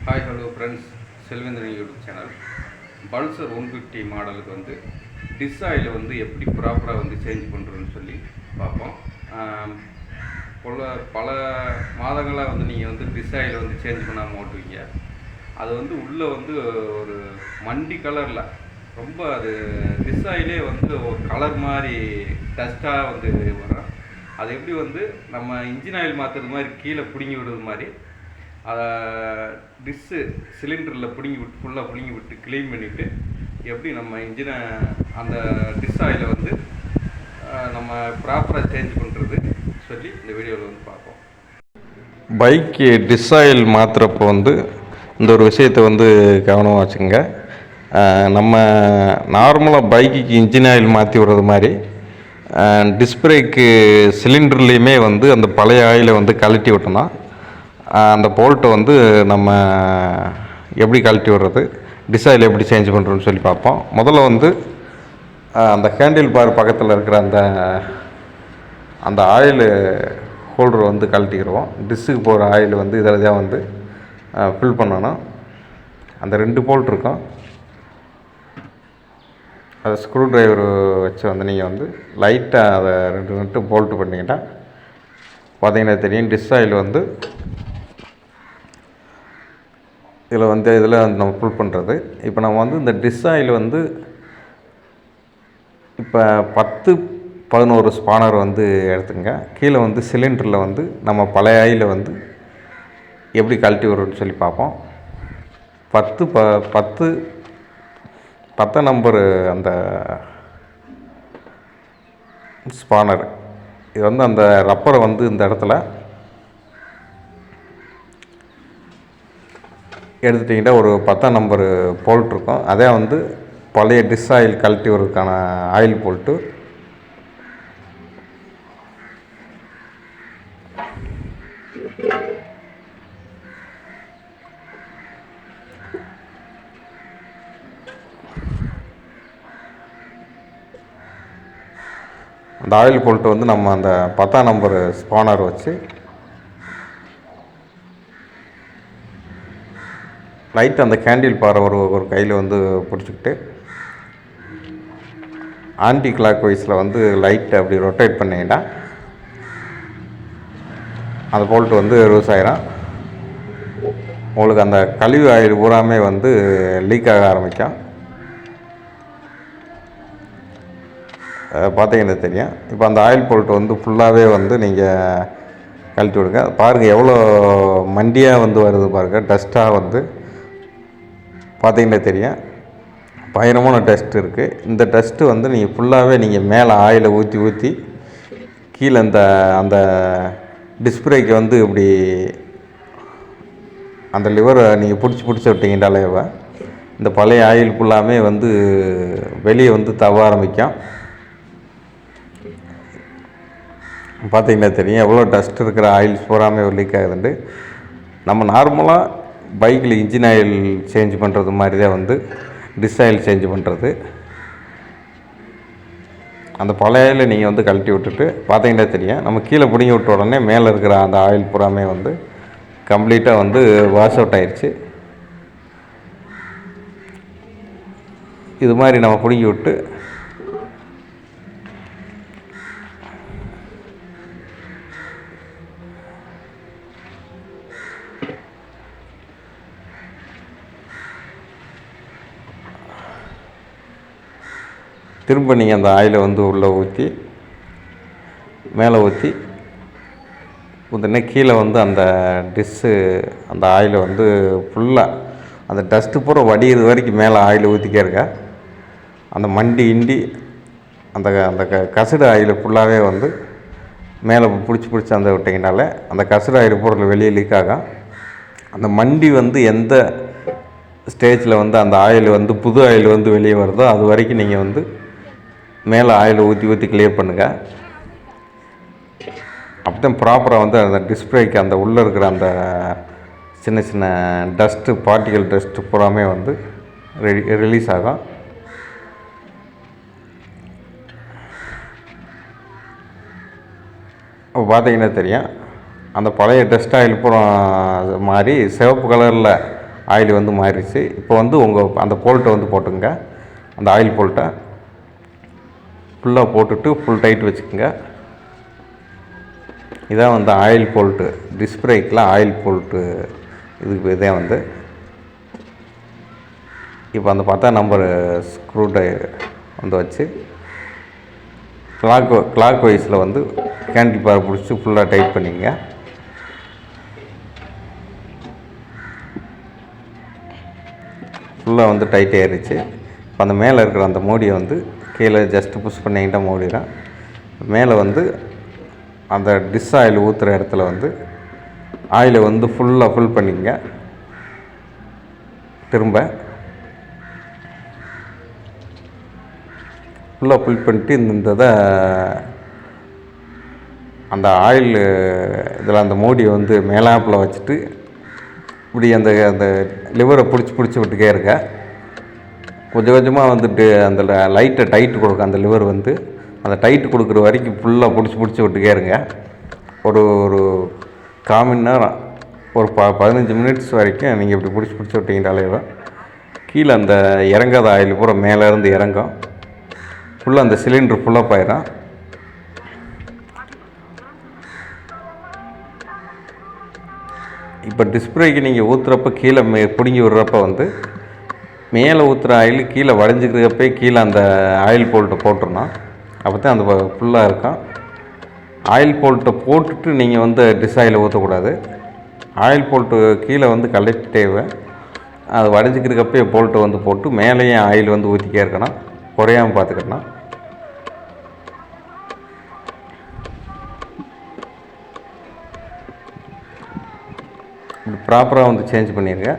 Hi hello friends, Selvendran YouTube channel. Pulsar 150 மாடலுக்கு வந்து டிஸ் oil வந்து எப்படி ப்ராப்பராக வந்து சேஞ்ச் பண்ணுறதுன்னு சொல்லி பார்ப்போம். பல மாதங்களாக வந்து நீங்கள் வந்து டிஸ் ஆயில் வந்து சேஞ்ச் பண்ணாமல் ஓட்டுவீங்க. அது வந்து உள்ளே வந்து ஒரு மண்டி கலரில் ரொம்ப அது டிஸ் ஆயிலே வந்து ஒரு கலர் மாதிரி டஸ்ட்டாக வந்து வரும். அது எப்படி வந்து நம்ம இன்ஜின் ஆயில் மாற்றுறது மாதிரி கீழே பிடுங்கி விடுறது மாதிரி அதை டிஸ்ஸு சிலிண்டரில் ஃபுல்லாக பிடுங்கி விட்டு க்ளீன் பண்ணிவிட்டு எப்படி நம்ம இன்ஜினை அந்த டிஸ் ஆயிலை வந்து நம்ம ப்ராப்பராக சேஞ்ச் பண்ணுறது சொல்லி இந்த வீடியோவில் வந்து பார்ப்போம். பைக்கு டிஸ் ஆயில் மாற்றுறப்போ வந்து இந்த ஒரு விஷயத்தை வந்து கவனமாக வச்சுக்கோங்க. நம்ம நார்மலாக பைக்குக்கு இன்ஜின் ஆயில் மாற்றி விடுறது மாதிரி டிஸ் பிரேக்கு சிலிண்டர்லேயுமே வந்து அந்த பழைய ஆயிலை வந்து கழட்டி விட்டோம்னா அந்த போல்ட்டை வந்து நம்ம எப்படி கழட்டி விடுறது, டிஸ் ஆயில் எப்படி சேஞ்ச் பண்ணுறோன்னு சொல்லி பார்ப்போம். முதல்ல வந்து அந்த ஹேண்டில் பார் பக்கத்தில் இருக்கிற அந்த ஆயில் ஹோல்டர் வந்து கழட்டிக்கிடுவோம். டிஸ்ஸுக்கு போகிற ஆயில் வந்து இதில் தான் வந்து ஃபில் பண்ணணும். அந்த 2 போல்ட் இருக்கும், அதை ஸ்க்ரூ ட்ரைவர் வச்சு வந்து நீங்கள் வந்து லைட்டாக அதை 2 நட்டு போல்ட்டு பண்ணிக்கிட்டால் பார்த்தீங்கன்னா தெரியும். டிஸ் ஆயில் வந்து இதில் நம்ம ஃபுல் பண்ணுறது. இப்போ நம்ம வந்து இந்த டிஸ் ஆயில் வந்து இப்போ 10-11 ஸ்பானர் வந்து எடுத்துங்க. கீழே வந்து சிலிண்டரில் வந்து நம்ம பழைய ஆயிலை வந்து எப்படி கழட்டி விடுறோன்னு சொல்லி பார்ப்போம். 10 நம்பரு அந்த ஸ்பானர், இது வந்து அந்த ரப்பரை வந்து இந்த இடத்துல எடுத்துட்டிங்கன்னா ஒரு 10 நம்பரு போல்ட் இருக்கும். அதே வந்து பழைய டிஸ் ஆயில் கழட்டி வரதுக்கான ஆயில் போல்ட்டு. அந்த ஆயில் போல்ட்டு வந்து நம்ம அந்த 10 நம்பர் ஸ்பானர் வச்சு லைட் அந்த கேண்டில் பாரை ஒரு கையில் வந்து பிடிச்சிக்கிட்டு ஆன்டி கிளாக் வைஸில் வந்து லைட்டை அப்படி ரொட்டேட் பண்ணிங்கன்னா அந்த போல்ட்டு வந்து லூஸ் ஆகிடும். உங்களுக்கு அந்த கழிவு ஆயில் பூராமே வந்து லீக் ஆக ஆரம்பிக்கும். பார்த்தீங்கன்னா தெரியும். இப்போ அந்த ஆயில் போல்ட்டு வந்து ஃபுல்லாகவே வந்து நீங்கள் கழட்டி விடுங்க. பாருங்கள் எவ்வளோ மண்டியாக வந்து வருது பாருங்கள். டஸ்ட்டாக வந்து பார்த்தீங்கன்னா தெரியும். பயங்கரமான டஸ்ட் இருக்குது. இந்த டஸ்ட்டு வந்து நீங்கள் ஃபுல்லாகவே நீங்கள் மேலே ஆயிலை ஊற்றி கீழே அந்த டிஸ்பிளேக்கு வந்து இப்படி அந்த லிவரை நீங்கள் பிடிச்சி விட்டீங்கன்னாலே இந்த பழைய ஆயில் ஃபுல்லாமே வந்து வெளியே வந்து தவ ஆரம்பிக்கும். பார்த்தீங்கன்னா தெரியும் எவ்வளோ டஸ்ட் இருக்கிற ஆயில்ஸ் பூராமே லீக் ஆகுதுண்டு. நம்ம நார்மலாக பைக்கில் இன்ஜின் ஆயில் சேஞ்ச் பண்ணுறது மாதிரி தான் வந்து டிஸ் ஆயில் சேஞ்ச் பண்ணுறது. அந்த பழைய ஆயிலை நீங்கள் வந்து கழட்டி விட்டுட்டு பார்த்தீங்கன்னா தெரியும். நம்ம கீழே பிடிங்கி விட்ட உடனே மேலே இருக்கிற அந்த ஆயில் பூராமே வந்து கம்ப்ளீட்டாக வந்து வாஷ் அவுட் ஆயிடுச்சு. இது மாதிரி நம்ம பிடுங்கி விட்டு திரும்ப நீங்கள் அந்த ஆயிலை வந்து உள்ளே மேலே ஊற்றினா கீழே வந்து அந்த டிஸ்ஸு அந்த ஆயிலை வந்து ஃபுல்லாக அந்த டஸ்ட்டு பூரா வடிகிறது வரைக்கும் மேலே ஆயில் ஊற்றிக்கே இருக்க. அந்த மண்டி அந்த கசடு ஆயில் ஃபுல்லாகவே வந்து மேலே பிடிச்சி அந்த விட்டிங்கனாலே அந்த கசடு ஆயில் பூரா வெளியே லீக் ஆகும். அந்த மண்டி வந்து எந்த ஸ்டேஜில் வந்து அந்த ஆயில் வந்து புது ஆயில் வந்து வெளியே வருதோ அது வரைக்கும் நீங்கள் வந்து மேலே ஆயில் ஊற்றி கிளியர் பண்ணுங்கள். அப்போ தான் ப்ராப்பராக வந்து அந்த டிஸ்பிளேக்கு அந்த உள்ளே இருக்கிற அந்த சின்ன டஸ்ட்டு பார்ட்டிகல் டஸ்ட்டு பூராமே வந்து ரிலீஸ் ஆகும். அப்போ பார்த்தீங்கன்னா தெரியும் அந்த பழைய டஸ்ட் ஆயில் பூரா மாதிரி சிவப்பு கலரில் ஆயில் வந்து மாறிடுச்சு. இப்போ வந்து உங்கள் அந்த போல்ட்டை வந்து போட்டுங்க. அந்த ஆயில் போல்ட்டை ஃபுல்லாக போட்டுட்டு ஃபுல் டைட் வச்சுக்கோங்க. இதான் வந்து ஆயில் போல்ட்டு, டிஸ்க் பிரேக்கில் ஆயில் போல்ட்டு. இதுக்கு இதே வந்து இப்போ அந்த 10 நம்பர் ஸ்க்ரூ வந்து வச்சு கிளாக் வைஸில் வந்து கேண்டில் பார் பிடிச்சி ஃபுல்லாக டைட் பண்ணிங்க. ஃபுல்லாக வந்து டைட் ஆகிடுச்சு. இப்போ அந்த மேலே இருக்கிற அந்த மூடியை வந்து கீழே ஜஸ்ட்டு புஷ் பண்ணிக்கிட்ட மூடிடும். மேலே வந்து அந்த டிஷ் ஆயில் ஊற்றுற இடத்துல வந்து ஆயிலை வந்து ஃபுல்லாக ஃபில் பண்ணிக்கங்க. திரும்ப ஃபுல்லாக ஃபில் பண்ணிட்டு இந்த இதை அந்த ஆயில் இதில் அந்த மூடியை வந்து மேலாப்பில் வச்சுட்டு இப்படி அந்த அந்த லிவரை பிடிச்சி விட்டுக்கே இருக்க. கொஞ்சம் கொஞ்சமாக வந்துட்டு அந்த லைட்டை டைட்டு கொடுக்க. அந்த லிவர் வந்து அந்த டைட்டு கொடுக்குற வரைக்கும் ஃபுல்லாக பிடிச்சி விட்டுக்கே இருங்க. ஒரு 1/4 மணி நேரம், ஒரு 15 மினிட்ஸ் வரைக்கும் நீங்கள் இப்படி பிடிச்சி விட்டீங்கனாலே கீழே அந்த இறங்காத ஆயில் பூரா மேலேருந்து இறங்கும். ஃபுல்லாக அந்த சிலிண்டர் ஃபுல்லாக ஆயிடும். இப்போ டிஸ்பிளேக்கு நீங்கள் ஊற்றுறப்ப கீழே பிடுங்கி விடுறப்ப வந்து மேலே ஊற்றுற ஆயில் கீழே வடைஞ்சிக்கிறப்பே கீழே அந்த ஆயில் போல்ட்டை போட்டுருணும். அப்போ தான் அந்த ஃபுல்லாக இருக்கும். ஆயில் போல்ட்டை போட்டுட்டு நீங்கள் வந்து டிஷ் ஆயில் ஊற்றக்கூடாது. ஆயில் போல்ட்டு கீழே வந்து கலெக்டிவ் அது வடைஞ்சிக்கிறப்பே போல்ட்டை வந்து போட்டு மேலேயும் ஆயில் வந்து ஊற்றிக்கே இருக்கணும். குறையாமல் பார்த்துக்கணும். இப்படி ப்ராப்பராக வந்து சேஞ்ச் பண்ணிடுங்க.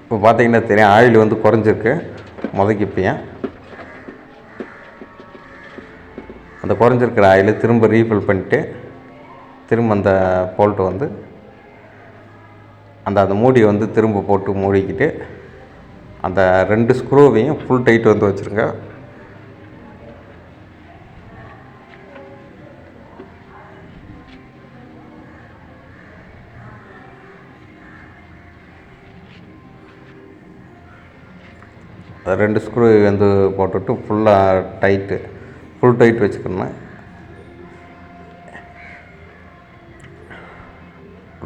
இப்போ பார்த்தீங்கன்னா தெரியும் ஆயில் வந்து குறைஞ்சிருக்கு முதக்கு. இப்போயும் அந்த குறைஞ்சிருக்கிற ஆயில் திரும்ப ரீஃபில் பண்ணிவிட்டு திரும்ப அந்த போல்ட்டை வந்து அந்த மூடியை வந்து திரும்ப போட்டு மூடிக்கிட்டு அந்த 2 ஸ்க்ரூவையும் ஃபுல் டைட் வந்து வச்சுருங்க. அது 2 ஸ்க்ரூ வந்து போட்டுட்டு ஃபுல்லாக ஃபுல் டைட் வச்சுக்கணும்.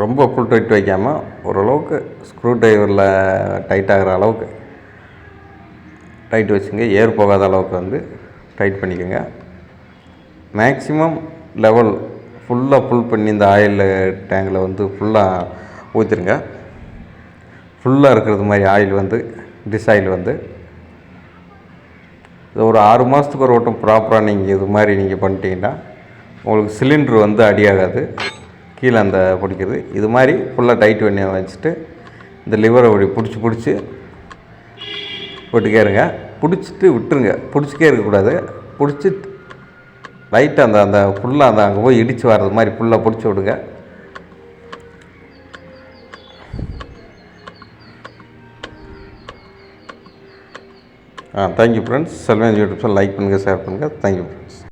ரொம்ப ஃபுல் டைட் வைக்காமல் ஓரளவுக்கு ஸ்க்ரூ டிரைவரில் டைட் ஆகிற அளவுக்கு டைட் வச்சுங்க. ஏர் போகாத அளவுக்கு வந்து டைட் பண்ணிக்கோங்க. மேக்ஸிமம் லெவல் ஃபுல்லாக ஃபுல் பண்ணி இந்த ஆயில் டேங்கில் வந்து ஃபுல்லாக ஊற்றிருங்க. ஃபுல்லாக இருக்கிறது மாதிரி ஆயில் வந்து டிஷ் ஆயில் வந்து இது ஒரு 6 மாதத்துக்கு ஒரு வட்டம் ப்ராப்பராக நீங்கள் இது மாதிரி நீங்கள் பண்ணிட்டீங்கன்னா உங்களுக்கு சிலிண்ட்ரு வந்து அடியாகாது. கீழே அந்த பிடிக்கிறது இது மாதிரி ஃபுல்லாக டைட் பண்ணி வச்சுட்டு இந்த லிவரை அப்படி பிடிச்சி விட்டுக்கே இருங்க. பிடிச்சிட்டு விட்டுருங்க. பிடிச்சிக்கே இருக்கக்கூடாது. பிடிச்சி லைட்டாக அந்த ஃபுல்லாக அந்த அங்கே போய் இடித்து வர்றது மாதிரி ஃபுல்லாக பிடிச்சி விடுங்க. Thank you friends. செல்வன் யூடியூப்ஸில் லைக் பண்ணுங்கள், ஷேர் பண்ணுங்கள். தேங்க்யூ.